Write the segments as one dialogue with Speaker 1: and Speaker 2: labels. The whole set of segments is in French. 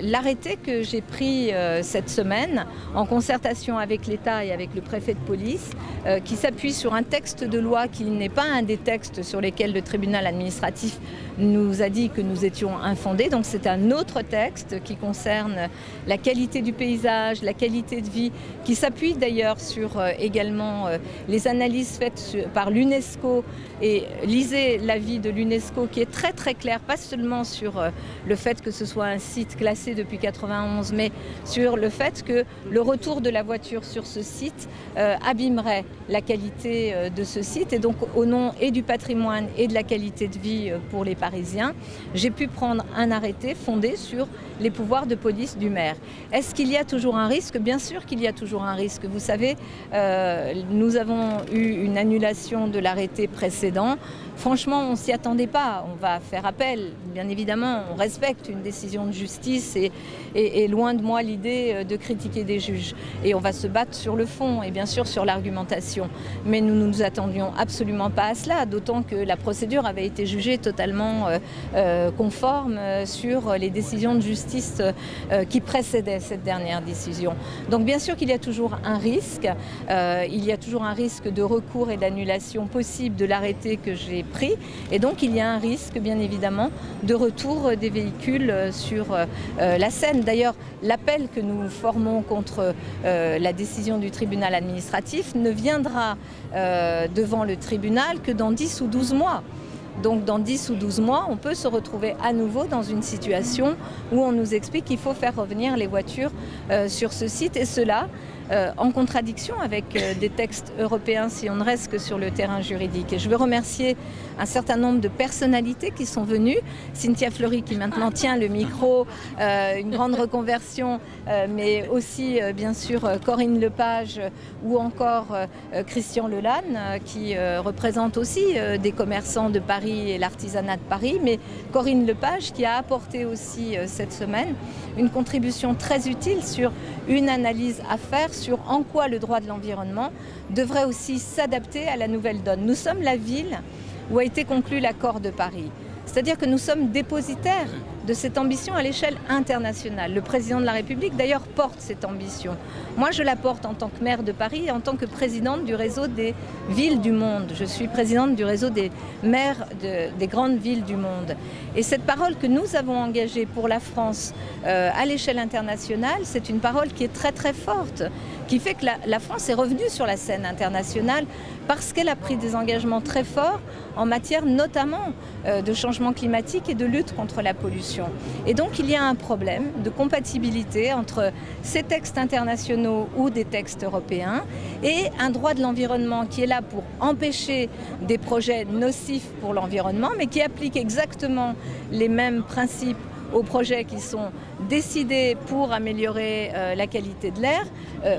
Speaker 1: L'arrêté que j'ai pris cette semaine, en concertation avec l'État et avec le préfet de police, qui s'appuie sur un texte de loi qui n'est pas un des textes sur lesquels le tribunal administratif nous a dit que nous étions infondés. Donc c'est un autre texte qui concerne la qualité du paysage, la qualité de vie, qui s'appuie d'ailleurs sur également les analyses faites par l'UNESCO. Et lisez l'avis de l'UNESCO qui est très très clair, pas seulement sur le fait que ce soit un site classé depuis 91, mais sur le fait que le retour de la voiture sur ce site abîmerait la qualité de ce site. Et donc au nom et du patrimoine et de la qualité de vie pour les Parisiens, j'ai pu prendre un arrêté fondé sur les pouvoirs de police du maire. Est-ce qu'il y a toujours un risque? Bien sûr qu'il y a toujours un risque. Vous savez, nous avons eu une annulation de l'arrêté précédent. Franchement, on ne s'y attendait pas. On va faire appel. Bien évidemment, on respecte une décision de justice et loin de moi l'idée de critiquer des juges. Et on va se battre sur le fond et bien sûr sur l'argumentation. Mais nous ne nous attendions absolument pas à cela, d'autant que la procédure avait été jugée totalement conforme sur les décisions de justice qui précédaient cette dernière décision. Donc bien sûr qu'il y a toujours un risque. Il y a toujours un risque de recours et d'annulation possible de l'arrêté que j'ai pris. Et donc il y a un risque, bien évidemment, de retour des véhicules sur la Seine. D'ailleurs, l'appel que nous formons contre la décision du tribunal administratif ne viendra devant le tribunal que dans 10 ou 12 mois. Donc dans 10 ou 12 mois, on peut se retrouver à nouveau dans une situation où on nous explique qu'il faut faire revenir les voitures sur ce site, et cela en contradiction avec des textes européens si on ne reste que sur le terrain juridique. Et je veux remercier un certain nombre de personnalités qui sont venues. Cynthia Fleury qui maintenant tient le micro, une grande reconversion, mais aussi bien sûr Corinne Lepage ou encore Christian Lelanne qui représente aussi des commerçants de Paris et l'artisanat de Paris, mais Corinne Lepage qui a apporté aussi cette semaine une contribution très utile sur une analyse à faire sur en quoi le droit de l'environnement devrait aussi s'adapter à la nouvelle donne. Nous sommes la ville où a été conclu l'accord de Paris. C'est-à-dire que nous sommes dépositaires de cette ambition à l'échelle internationale. Le président de la République, d'ailleurs, porte cette ambition. Moi, je la porte en tant que maire de Paris et en tant que présidente du réseau des villes du monde. Je suis présidente du réseau des maires des grandes villes du monde. Et cette parole que nous avons engagée pour la France à l'échelle internationale, c'est une parole qui est très très forte, qui fait que la France est revenue sur la scène internationale parce qu'elle a pris des engagements très forts en matière notamment de changement climatique et de lutte contre la pollution. Et donc il y a un problème de compatibilité entre ces textes internationaux ou des textes européens et un droit de l'environnement qui est là pour empêcher des projets nocifs pour l'environnement, mais qui applique exactement les mêmes principes aux projets qui sont décidés pour améliorer la qualité de l'air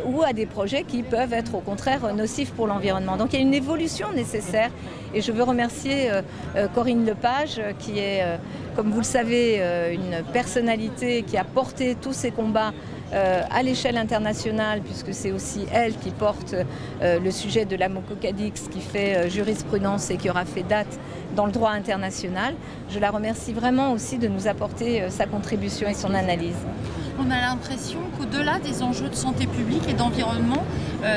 Speaker 1: ou à des projets qui peuvent être au contraire nocifs pour l'environnement. Donc il y a une évolution nécessaire et je veux remercier Corinne Lepage qui est, comme vous le savez, une personnalité qui a porté tous ces combats à l'échelle internationale, puisque c'est aussi elle qui porte le sujet de l'amococadix qui fait jurisprudence et qui aura fait date dans le droit international. Je la remercie vraiment aussi de nous apporter sa contribution et son analyse.
Speaker 2: On a l'impression qu'au-delà des enjeux de santé publique et d'environnement,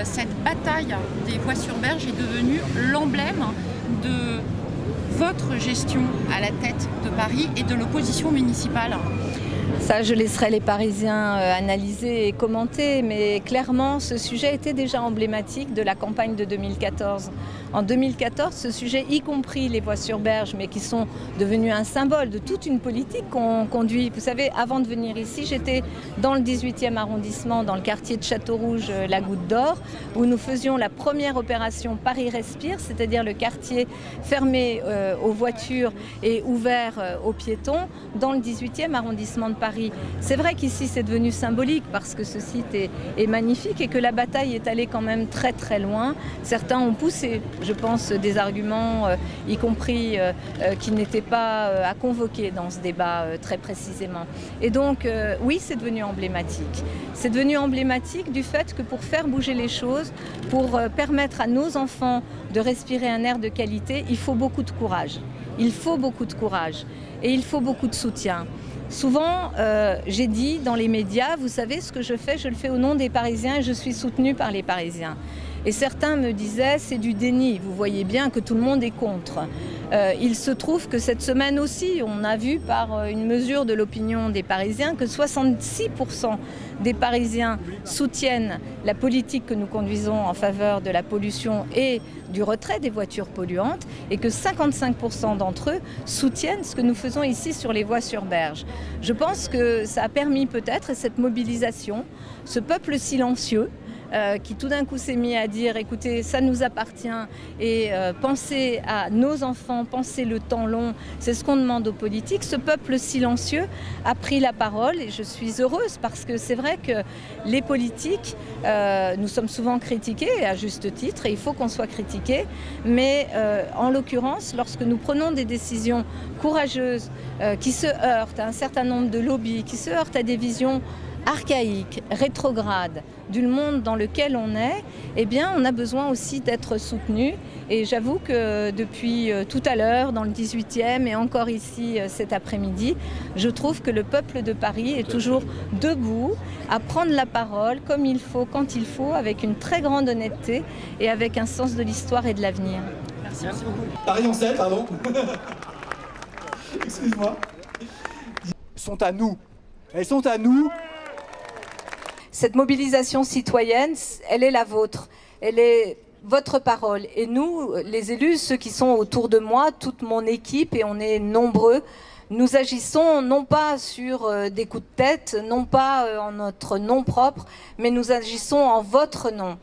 Speaker 2: cette bataille des voies sur berge est devenue l'emblème de votre gestion à la tête de Paris et de l'opposition municipale.
Speaker 1: Ça, je laisserai les Parisiens analyser et commenter, mais clairement, ce sujet était déjà emblématique de la campagne de 2014. En 2014, ce sujet, y compris les voies sur berge, mais qui sont devenus un symbole de toute une politique qu'on conduit. Vous savez, avant de venir ici, j'étais dans le 18e arrondissement, dans le quartier de Château-Rouge, la Goutte d'Or, où nous faisions la première opération Paris Respire, c'est-à-dire le quartier fermé aux voitures et ouvert aux piétons, dans le 18e arrondissement de Paris. C'est vrai qu'ici c'est devenu symbolique parce que ce site est magnifique et que la bataille est allée quand même très très loin. Certains ont poussé, je pense, des arguments, y compris qui n'étaient pas à convoquer dans ce débat très précisément. Et donc oui, c'est devenu emblématique. C'est devenu emblématique du fait que pour faire bouger les choses, pour permettre à nos enfants de respirer un air de qualité, il faut beaucoup de courage. Il faut beaucoup de courage et il faut beaucoup de soutien. Souvent, j'ai dit dans les médias, vous savez, ce que je le fais au nom des Parisiens et je suis soutenue par les Parisiens. Et certains me disaient, c'est du déni, vous voyez bien que tout le monde est contre. Il se trouve que cette semaine aussi, on a vu par une mesure de l'opinion des Parisiens que 66% des Parisiens soutiennent la politique que nous conduisons en faveur de la pollution et du retrait des voitures polluantes et que 55% d'entre eux soutiennent ce que nous faisons ici sur les voies sur berge. Je pense que ça a permis peut-être cette mobilisation, ce peuple silencieux, qui tout d'un coup s'est mis à dire écoutez, ça nous appartient et pensez à nos enfants, pensez le temps long, c'est ce qu'on demande aux politiques. Ce peuple silencieux a pris la parole et je suis heureuse parce que c'est vrai que les politiques, nous sommes souvent critiqués à juste titre et il faut qu'on soit critiqués, mais en l'occurrence, lorsque nous prenons des décisions courageuses qui se heurtent à un certain nombre de lobbies, qui se heurtent à des visions archaïque, rétrograde du monde dans lequel on est, eh bien on a besoin aussi d'être soutenu. Et j'avoue que depuis tout à l'heure, dans le 18e et encore ici cet après-midi, je trouve que le peuple de Paris est toujours debout à prendre la parole comme il faut, quand il faut, avec une très grande honnêteté et avec un sens de l'histoire et de l'avenir.
Speaker 2: Merci beaucoup.
Speaker 3: Paris en scène, pardon. Excuse-moi.
Speaker 4: Sont à nous. Elles sont à nous.
Speaker 1: Cette mobilisation citoyenne, elle est la vôtre, elle est votre parole. Et nous, les élus, ceux qui sont autour de moi, toute mon équipe, et on est nombreux, nous agissons non pas sur des coups de tête, non pas en notre nom propre, mais nous agissons en votre nom.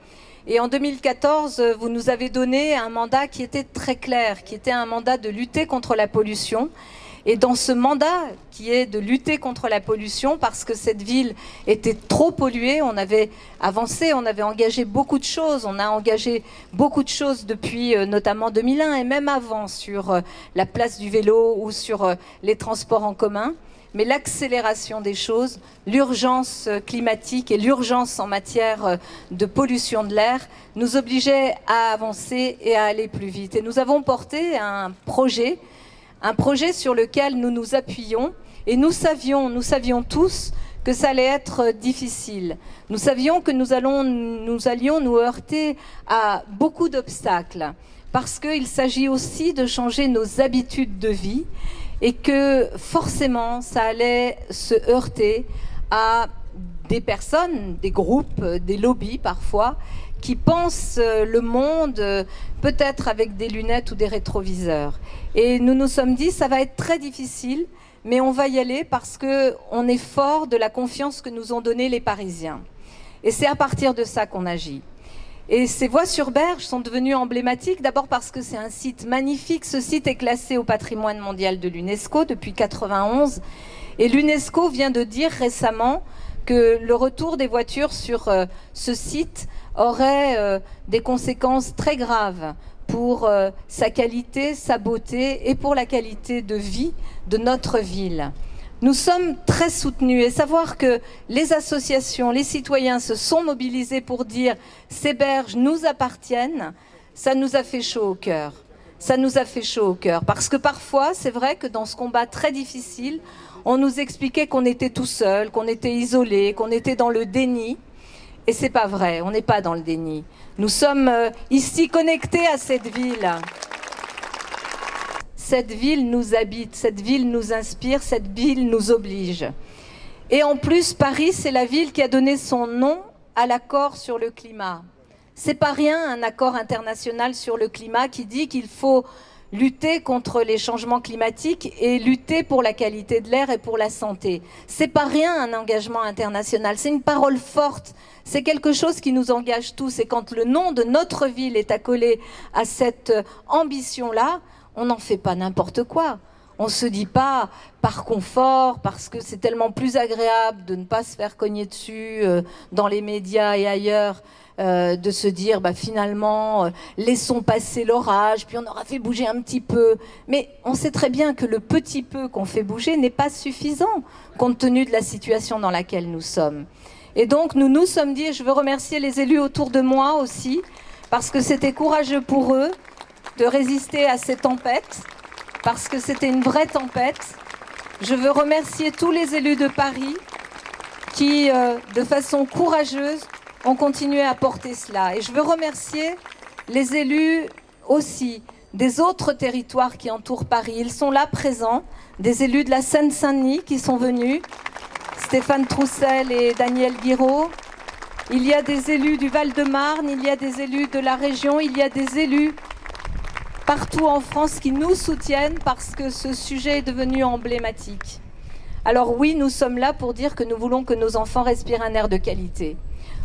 Speaker 1: Et en 2014, vous nous avez donné un mandat qui était très clair, qui était un mandat de lutter contre la pollution. Et dans ce mandat qui est de lutter contre la pollution, parce que cette ville était trop polluée, on avait avancé, on avait engagé beaucoup de choses. On a engagé beaucoup de choses depuis notamment 2001 et même avant sur la place du vélo ou sur les transports en commun. Mais l'accélération des choses, l'urgence climatique et l'urgence en matière de pollution de l'air nous obligeaient à avancer et à aller plus vite. Et nous avons porté un projet sur lequel nous nous appuyons et nous savions tous que ça allait être difficile. Nous savions que nous allions nous heurter à beaucoup d'obstacles parce qu'il s'agit aussi de changer nos habitudes de vie et que forcément ça allait se heurter à des personnes, des groupes, des lobbies parfois, qui pensent le monde peut-être avec des lunettes ou des rétroviseurs. Et nous nous sommes dit, ça va être très difficile, mais on va y aller parce qu'on est fort de la confiance que nous ont donnée les Parisiens. Et c'est à partir de ça qu'on agit. Et ces voies sur berge sont devenues emblématiques, d'abord parce que c'est un site magnifique. Ce site est classé au patrimoine mondial de l'UNESCO depuis 1991. Et l'UNESCO vient de dire récemment que le retour des voitures sur ce site aurait des conséquences très graves pour sa qualité, sa beauté et pour la qualité de vie de notre ville. Nous sommes très soutenus et savoir que les associations, les citoyens se sont mobilisés pour dire « ces berges nous appartiennent », ça nous a fait chaud au cœur. Ça nous a fait chaud au cœur parce que parfois, c'est vrai que dans ce combat très difficile, on nous expliquait qu'on était tout seul, qu'on était isolé, qu'on était dans le déni. Et c'est pas vrai, on n'est pas dans le déni. Nous sommes ici connectés à cette ville. Cette ville nous habite, cette ville nous inspire, cette ville nous oblige. Et en plus, Paris, c'est la ville qui a donné son nom à l'accord sur le climat. C'est pas rien, un accord international sur le climat qui dit qu'il faut lutter contre les changements climatiques et lutter pour la qualité de l'air et pour la santé. C'est pas rien un engagement international, c'est une parole forte, c'est quelque chose qui nous engage tous. Et quand le nom de notre ville est accolé à cette ambition-là, on n'en fait pas n'importe quoi. On ne se dit pas par confort, parce que c'est tellement plus agréable de ne pas se faire cogner dessus dans les médias et ailleurs, de se dire finalement laissons passer l'orage, puis on aura fait bouger un petit peu. Mais on sait très bien que le petit peu qu'on fait bouger n'est pas suffisant compte tenu de la situation dans laquelle nous sommes. Et donc nous nous sommes dit, et je veux remercier les élus autour de moi aussi, parce que c'était courageux pour eux de résister à ces tempêtes, parce que c'était une vraie tempête. Je veux remercier tous les élus de Paris qui, de façon courageuse, ont continué à porter cela. Et je veux remercier les élus aussi des autres territoires qui entourent Paris. Ils sont là présents, des élus de la Seine-Saint-Denis qui sont venus, Stéphane Troussel et Daniel Guiraud. Il y a des élus du Val-de-Marne, il y a des élus de la région, il y a des élus partout en France qui nous soutiennent parce que ce sujet est devenu emblématique. Alors oui, nous sommes là pour dire que nous voulons que nos enfants respirent un air de qualité.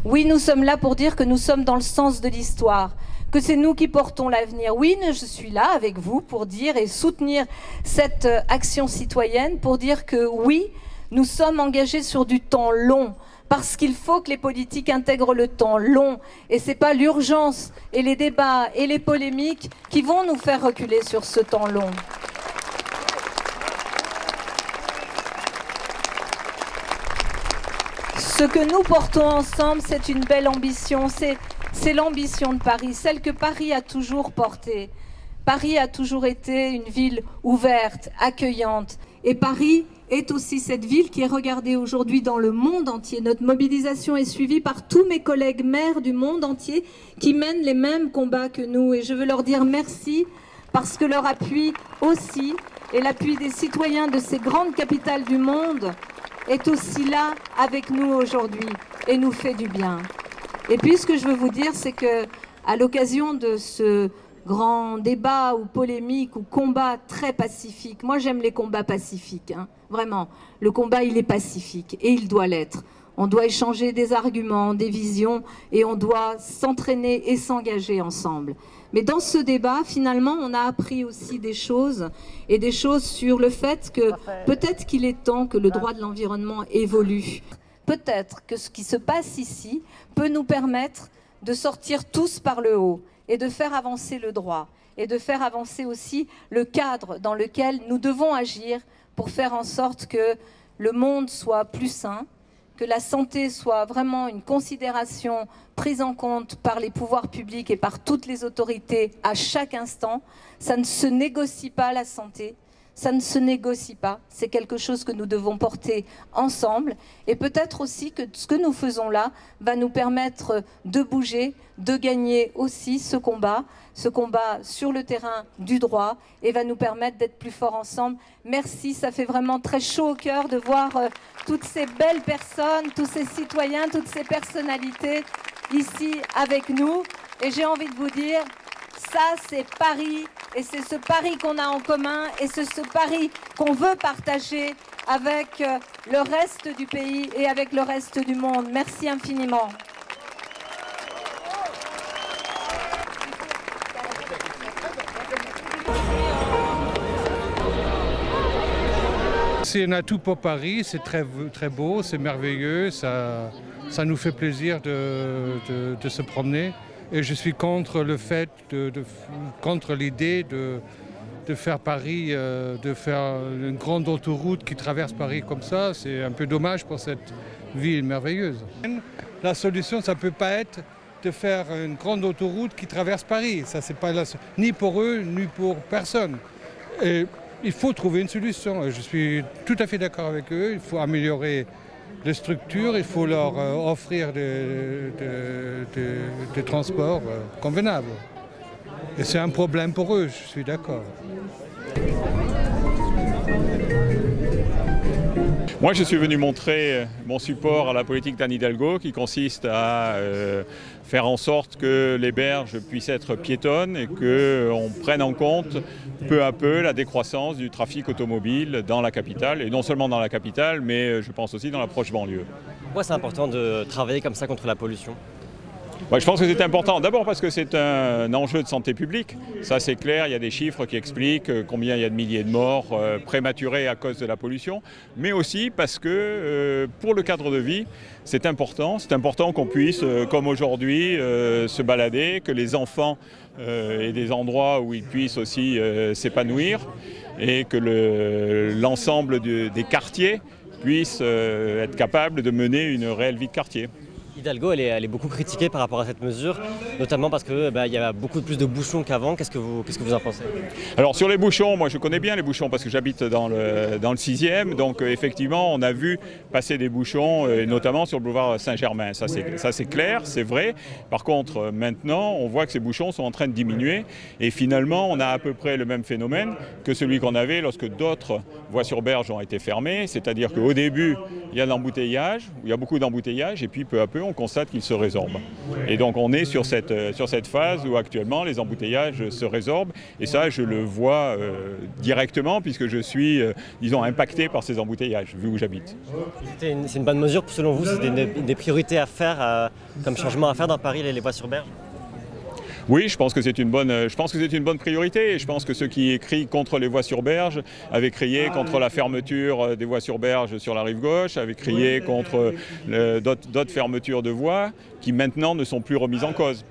Speaker 1: Oui, nous sommes là pour dire que nous sommes dans le sens de l'histoire, que c'est nous qui portons l'avenir. Oui, je suis là avec vous pour dire et soutenir cette action citoyenne, pour dire que oui, nous sommes engagés sur du temps long, parce qu'il faut que les politiques intègrent le temps long. Et ce n'est pas l'urgence et les débats et les polémiques qui vont nous faire reculer sur ce temps long. Ce que nous portons ensemble, c'est une belle ambition. C'est l'ambition de Paris, celle que Paris a toujours portée. Paris a toujours été une ville ouverte, accueillante. Et Paris est aussi cette ville qui est regardée aujourd'hui dans le monde entier. Notre mobilisation est suivie par tous mes collègues maires du monde entier qui mènent les mêmes combats que nous. Et je veux leur dire merci parce que leur appui aussi, et l'appui des citoyens de ces grandes capitales du monde, est aussi là avec nous aujourd'hui et nous fait du bien. Et puis ce que je veux vous dire, c'est que à l'occasion de ce grand débat ou polémique ou combat très pacifique, moi j'aime les combats pacifiques, vraiment, le combat il est pacifique et il doit l'être. On doit échanger des arguments, des visions et on doit s'entraîner et s'engager ensemble. Mais dans ce débat, finalement, on a appris aussi des choses, et des choses sur le fait que peut-être qu'il est temps que le droit de l'environnement évolue. Peut-être que ce qui se passe ici peut nous permettre de sortir tous par le haut et de faire avancer le droit et de faire avancer aussi le cadre dans lequel nous devons agir pour faire en sorte que le monde soit plus sain, que la santé soit vraiment une considération prise en compte par les pouvoirs publics et par toutes les autorités à chaque instant. Ça ne se négocie pas, la santé, ça ne se négocie pas. C'est quelque chose que nous devons porter ensemble. Et peut-être aussi que ce que nous faisons là va nous permettre de bouger, de gagner aussi ce combat sur le terrain du droit, et va nous permettre d'être plus forts ensemble. Merci, ça fait vraiment très chaud au cœur de voir toutes ces belles personnes, tous ces citoyens, toutes ces personnalités ici avec nous. Et j'ai envie de vous dire, ça c'est Paris, et c'est ce Paris qu'on a en commun, et c'est ce Paris qu'on veut partager avec le reste du pays et avec le reste du monde. Merci infiniment.
Speaker 3: C'est un atout pour Paris, c'est très beau, c'est merveilleux, ça nous fait plaisir de se promener. Et je suis contre le fait, contre l'idée de faire Paris, de faire une grande autoroute qui traverse Paris comme ça. C'est un peu dommage pour cette ville merveilleuse. La solution, ça ne peut pas être de faire une grande autoroute qui traverse Paris. Ça, c'est pas ni pour eux, ni pour personne. Et il faut trouver une solution. Je suis tout à fait d'accord avec eux. Il faut améliorer les structures, il faut leur offrir des transports convenables. Et c'est un problème pour eux, je suis d'accord.
Speaker 5: Moi, je suis venu montrer mon support à la politique d'Anne Hidalgo qui consiste à faire en sorte que les berges puissent être piétonnes et qu'on prenne en compte peu à peu la décroissance du trafic automobile dans la capitale, et non seulement dans la capitale, mais je pense aussi dans la proche banlieue.
Speaker 6: Pourquoi c'est important de travailler comme ça contre la pollution ?
Speaker 5: Ouais, je pense que c'est important. D'abord parce que c'est un enjeu de santé publique. Ça c'est clair, il y a des chiffres qui expliquent combien il y a de milliers de morts prématurées à cause de la pollution. Mais aussi parce que pour le cadre de vie, c'est important. C'est important qu'on puisse, comme aujourd'hui, se balader, que les enfants aient des endroits où ils puissent aussi s'épanouir et que l'ensemble des quartiers puissent être capables de mener une réelle vie de quartier.
Speaker 6: Hidalgo, elle est beaucoup critiquée par rapport à cette mesure, notamment parce qu'il y a beaucoup plus de bouchons qu'avant. Qu'est-ce que vous en pensez?
Speaker 5: Alors sur les bouchons, moi je connais bien les bouchons parce que j'habite dans le 6e, donc effectivement on a vu passer des bouchons, notamment sur le boulevard Saint-Germain. Ça c'est clair, c'est vrai. Par contre maintenant on voit que ces bouchons sont en train de diminuer et finalement on a à peu près le même phénomène que celui qu'on avait lorsque d'autres voies sur berge ont été fermées, c'est-à-dire qu'au début il y a l'embouteillage, il y a beaucoup d'embouteillages et puis peu à peu on constate qu'ils se résorbent. Et donc on est sur cette phase où actuellement les embouteillages se résorbent et ça je le vois directement puisque je suis, disons, impacté par ces embouteillages vu où j'habite.
Speaker 6: C'est une bonne mesure selon vous? C'est des priorités à faire, comme changement à faire dans Paris, les voies sur berge?
Speaker 5: Oui, je pense que c'est une bonne priorité et je pense que ceux qui crient contre les voies sur berge avaient crié contre la fermeture des voies sur berge sur la rive gauche, avaient crié contre d'autres fermetures de voies qui maintenant ne sont plus remises en cause.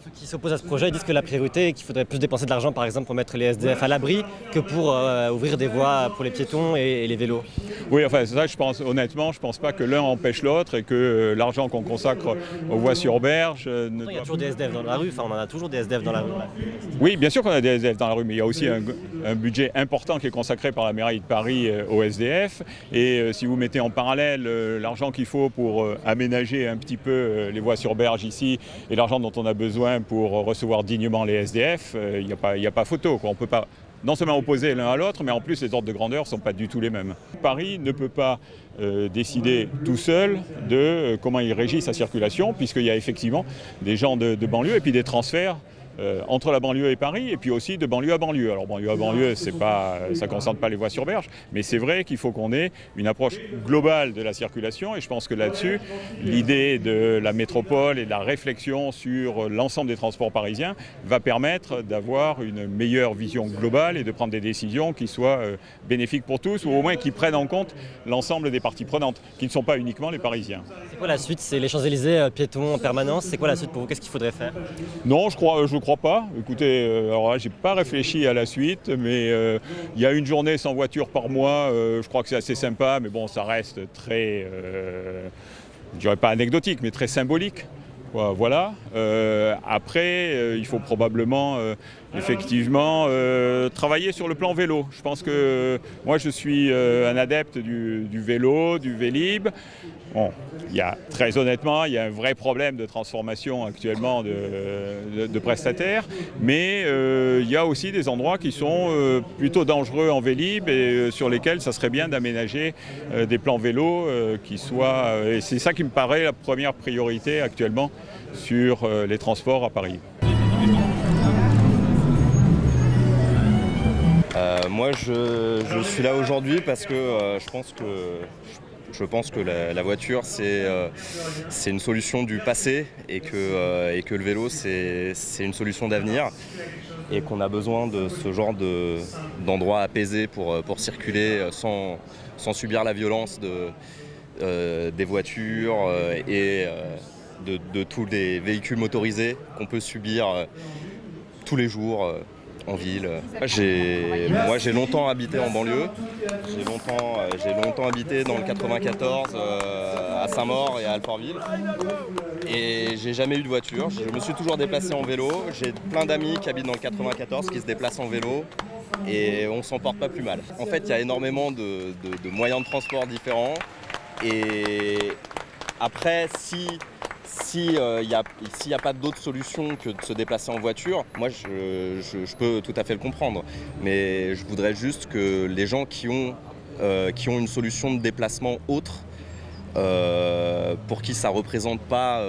Speaker 6: Ceux qui s'opposent à ce projet disent que la priorité est qu'il faudrait plus dépenser de l'argent par exemple pour mettre les SDF à l'abri que pour ouvrir des voies pour les piétons et les vélos.
Speaker 5: Oui, enfin ça honnêtement, je pense pas que l'un empêche l'autre et que l'argent qu'on consacre aux voies sur berge...
Speaker 6: Il y a toujours des SDF dans la rue, on en a toujours des SDF dans la rue.
Speaker 5: Oui, bien sûr qu'on a des SDF dans la rue, mais il y a aussi un budget important qui est consacré par la mairie de Paris aux SDF. Et si vous mettez en parallèle l'argent qu'il faut pour aménager un petit peu les voies sur berge ici et l'argent dont on a besoin pour recevoir dignement les SDF, il n'y a pas photo, quoi. On ne peut pas non seulement opposer l'un à l'autre, mais en plus les ordres de grandeur ne sont pas du tout les mêmes. Paris ne peut pas décider tout seul de comment il régit sa circulation, puisqu'il y a effectivement des gens de banlieue et puis des transferts entre la banlieue et Paris, et puis aussi de banlieue à banlieue. Alors banlieue à banlieue, ça ne concerne pas les voies sur berge, mais c'est vrai qu'il faut qu'on ait une approche globale de la circulation, et je pense que là-dessus, l'idée de la métropole et de la réflexion sur l'ensemble des transports parisiens va permettre d'avoir une meilleure vision globale et de prendre des décisions qui soient bénéfiques pour tous, ou au moins qui prennent en compte l'ensemble des parties prenantes, qui ne sont pas uniquement les Parisiens.
Speaker 6: C'est quoi la suite? C'est les Champs-Élysées piétons en permanence? C'est quoi la suite pour vous? Qu'est-ce qu'il faudrait faire?
Speaker 5: Non, je crois pas. Écoutez, alors là, j'ai pas réfléchi à la suite, mais il y a une journée sans voiture par mois. Je crois que c'est assez sympa, mais bon, ça reste très, je dirais pas anecdotique, mais très symbolique. Voilà. Après, il faut probablement effectivement travailler sur le plan vélo. Je pense que moi, je suis un adepte du vélo, du Vélib. Bon, très honnêtement, il y a un vrai problème de transformation actuellement de prestataires, mais il y a aussi des endroits qui sont plutôt dangereux en Vélib et sur lesquels ça serait bien d'aménager des plans vélos qui soient... et c'est ça qui me paraît la première priorité actuellement sur les transports à Paris.
Speaker 7: Moi, je suis là aujourd'hui parce que je pense que la voiture, c'est une solution du passé et que le vélo, c'est une solution d'avenir et qu'on a besoin de ce genre d'endroits apaisés pour circuler sans subir la violence des voitures et de tous les véhicules motorisés qu'on peut subir tous les jours en ville. Moi j'ai longtemps habité en banlieue, j'ai longtemps habité dans le 94 à Saint-Maur et à Alfortville et j'ai jamais eu de voiture. Je me suis toujours déplacé en vélo, j'ai plein d'amis qui habitent dans le 94 qui se déplacent en vélo et on s'en porte pas plus mal. En fait il y a énormément de moyens de transport différents et après s'il n'y a pas d'autre solution que de se déplacer en voiture, moi je peux tout à fait le comprendre. Mais je voudrais juste que les gens qui ont une solution de déplacement autre, pour qui ça ne représente pas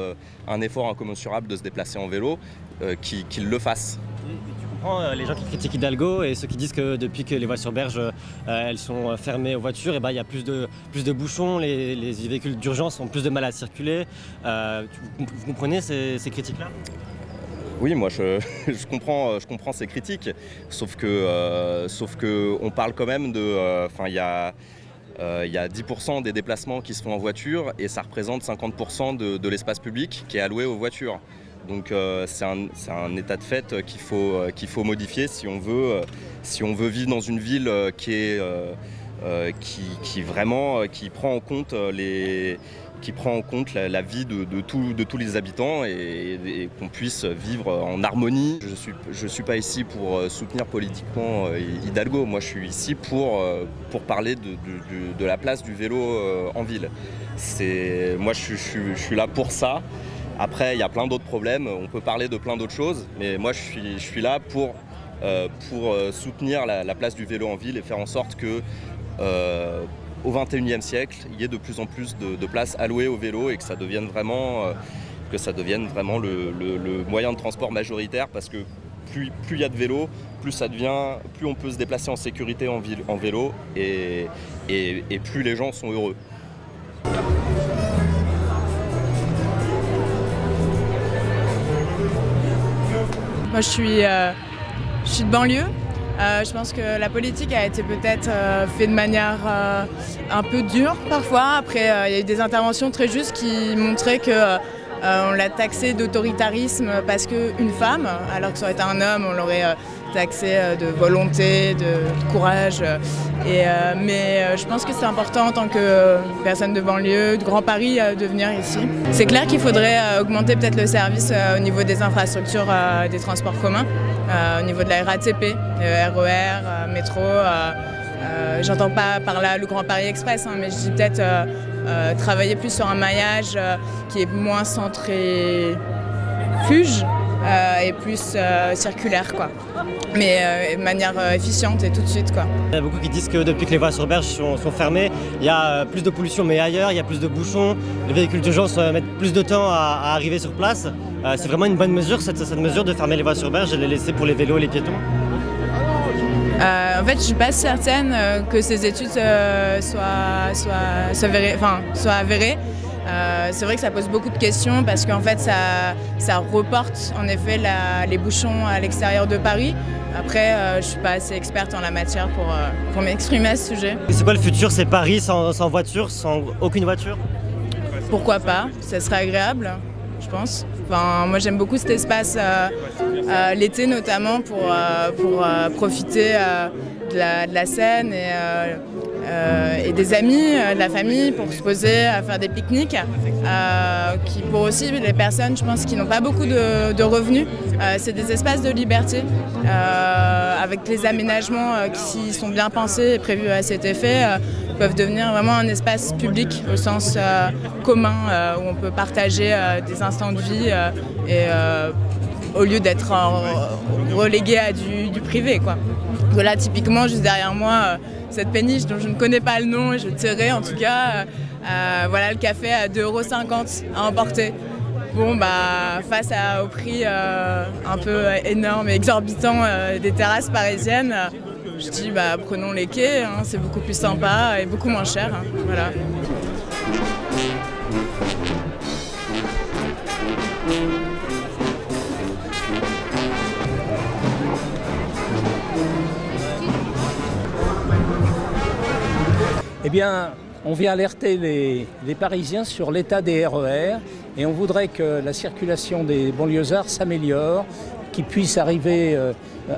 Speaker 7: un effort incommensurable de se déplacer en vélo, qu'ils le fassent.
Speaker 6: comprends les gens qui critiquent Hidalgo et ceux qui disent que depuis que les voies sur berge elles sont fermées aux voitures, et il y a plus de bouchons, les véhicules d'urgence ont plus de mal à circuler. Vous comprenez ces critiques-là ?
Speaker 7: Oui, moi je comprends ces critiques, sauf que on parle quand même de, il y a 10% des déplacements qui se font en voiture et ça représente 50% de l'espace public qui est alloué aux voitures. Donc c'est un état de fait qu'il faut modifier si on veut vivre dans une ville qui prend en compte la vie de tous les habitants et qu'on puisse vivre en harmonie. Je suis pas ici pour soutenir politiquement Hidalgo. Moi, je suis ici pour parler de la place du vélo en ville. Moi, je suis là pour ça. Après, il y a plein d'autres problèmes. On peut parler de plein d'autres choses, mais moi, je suis là pour soutenir la place du vélo en ville et faire en sorte que au XXIe siècle, il y ait de plus en plus de places allouées au vélo et que ça devienne vraiment, le moyen de transport majoritaire, parce que plus il y a de vélos, plus on peut se déplacer en sécurité en vélo et plus les gens sont heureux.
Speaker 8: Moi je suis de banlieue. Je pense que la politique a été peut-être faite de manière un peu dure parfois. Après, il y a eu des interventions très justes qui montraient qu'on l'a taxé d'autoritarisme parce qu'une femme, alors que ça aurait été un homme, on l'aurait taxé de volonté, de courage. Mais je pense que c'est important en tant que personne de banlieue, de Grand Paris, de venir ici. C'est clair qu'il faudrait augmenter peut-être le service au niveau des infrastructures des transports communs. Au niveau de la RATP, RER, métro, j'entends pas par là le Grand Paris Express, mais je dis peut-être travailler plus sur un maillage qui est moins centré fuge et plus circulaire, quoi. Mais de manière efficiente et tout de suite, quoi.
Speaker 6: Il y a beaucoup qui disent que depuis que les voies sur berge sont fermées, il y a plus de pollution, mais ailleurs, il y a plus de bouchons, les véhicules d'urgence mettent plus de temps à arriver sur place. C'est vraiment une bonne mesure, cette mesure de fermer les voies sur berge et les laisser pour les vélos et les piétons?
Speaker 8: En fait, je ne suis pas certaine que ces études soient avérées. C'est vrai que ça pose beaucoup de questions parce qu'en fait ça reporte en effet les bouchons à l'extérieur de Paris. Après, je ne suis pas assez experte en la matière pour m'exprimer à ce sujet.
Speaker 6: Et c'est quoi le futur? C'est Paris sans voiture, sans aucune voiture?
Speaker 8: Pourquoi pas? Ça serait agréable, je pense. Enfin, moi j'aime beaucoup cet espace l'été notamment pour profiter de la Seine et des amis, de la famille, pour se poser, à faire des pique-niques. Pour aussi les personnes, je pense, qui n'ont pas beaucoup de revenus, c'est des espaces de liberté avec les aménagements qui sont bien pensés et prévus à cet effet. Peuvent devenir vraiment un espace public au sens commun où on peut partager des instants de vie au lieu d'être relégué à du privé, quoi. Là, typiquement, juste derrière moi, cette péniche dont je ne connais pas le nom, et je tirerai en tout cas, voilà le café à 2,50 € à emporter. Bon, face au prix un peu énorme et exorbitant des terrasses parisiennes, je dis prenons les quais, c'est beaucoup plus sympa et beaucoup moins cher. Voilà.
Speaker 9: Eh bien, on vient alerter les Parisiens sur l'état des RER et on voudrait que la circulation des banlieusards s'améliore, qu'ils puissent arriver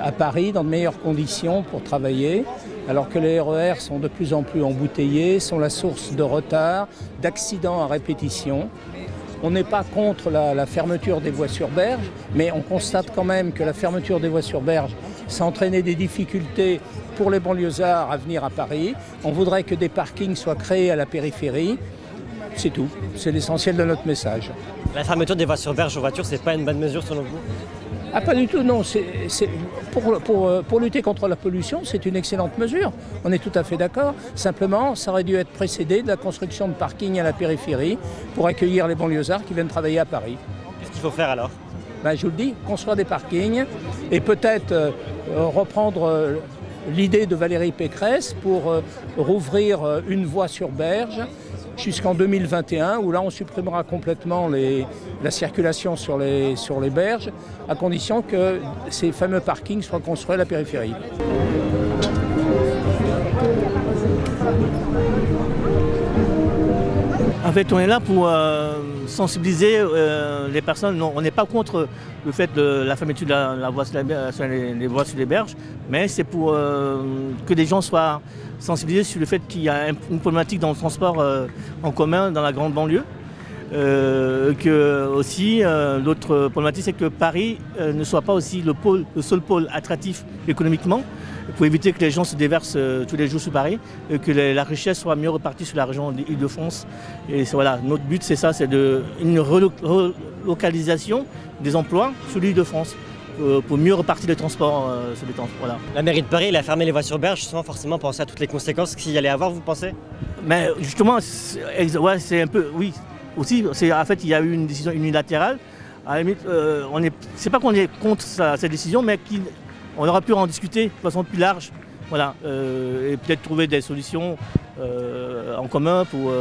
Speaker 9: à Paris dans de meilleures conditions pour travailler, alors que les RER sont de plus en plus embouteillés, sont la source de retard, d'accidents à répétition. On n'est pas contre la fermeture des voies sur berge, mais on constate quand même que la fermeture des voies sur berge, ça entraînait des difficultés pour les banlieusards à venir à Paris. On voudrait que des parkings soient créés à la périphérie. C'est tout, c'est l'essentiel de notre message.
Speaker 6: La fermeture des voies sur berge aux voitures, c'est pas une bonne mesure selon vous?
Speaker 9: Ah, pas du tout, non. Pour lutter contre la pollution, c'est une excellente mesure. On est tout à fait d'accord. Simplement, ça aurait dû être précédé de la construction de parkings à la périphérie pour accueillir les banlieusards qui viennent travailler à Paris.
Speaker 6: Qu'est-ce qu'il faut faire alors?
Speaker 9: ben, je vous le dis, construire des parkings et peut-être reprendre l'idée de Valérie Pécresse pour rouvrir une voie sur berge jusqu'en 2021, où là on supprimera complètement la circulation sur les berges, à condition que ces fameux parkings soient construits à la périphérie.
Speaker 10: En fait, on est là pour sensibiliser les personnes. Non, on n'est pas contre le fait de la fermeture de la voie sur les voies sur les berges, mais c'est pour que les gens soient sensibilisés sur le fait qu'il y a une problématique dans le transport en commun dans la grande banlieue. Que aussi, l'autre problématique, c'est que Paris ne soit pas aussi le seul pôle attractif économiquement, pour éviter que les gens se déversent tous les jours sur Paris, et que la richesse soit mieux repartie sur la région d'Île-de-France. Et voilà, notre but, c'est ça, c'est une relocalisation des emplois sur l'Île-de-France, pour mieux repartir les transports sur les temps. Voilà.
Speaker 6: La mairie de Paris, elle a fermé les voies sur berge sans forcément penser à toutes les conséquences qu'il y allait avoir, vous pensez? Mais
Speaker 10: justement, c'est un peu, oui. Aussi, en fait, il y a eu une décision unilatérale. À la limite, c'est pas qu'on est contre cette décision, mais on aurait pu en discuter de façon plus large, voilà, et peut-être trouver des solutions en commun pour,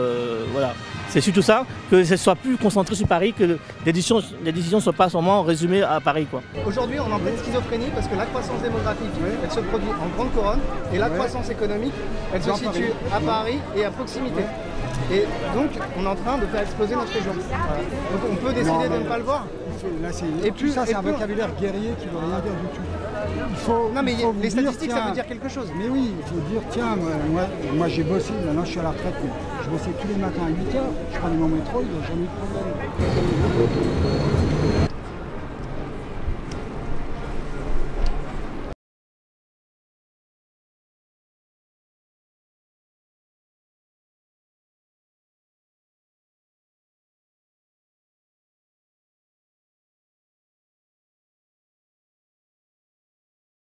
Speaker 10: voilà. C'est surtout ça, que ce soit plus concentré sur Paris, que les décisions ne soient pas seulement résumées à Paris, quoi.
Speaker 11: Aujourd'hui, on est en pleine schizophrénie parce que la croissance démographique, elle se produit en grande couronne, et la croissance économique, elle se situe à Paris et à proximité. Et donc, on est en train de faire exploser notre région. Voilà. Donc, on peut décider de ne pas le voir.
Speaker 12: Là, tout ça, c'est un vocabulaire guerrier qui ne veut rien dire du tout.
Speaker 11: Non, mais les statistiques, ça veut dire quelque chose.
Speaker 12: Mais oui, il faut dire, tiens, moi j'ai bossé, maintenant je suis à la retraite, mais je bossais tous les matins à 8h, je prenais mon métro, il n'y a jamais eu de problème.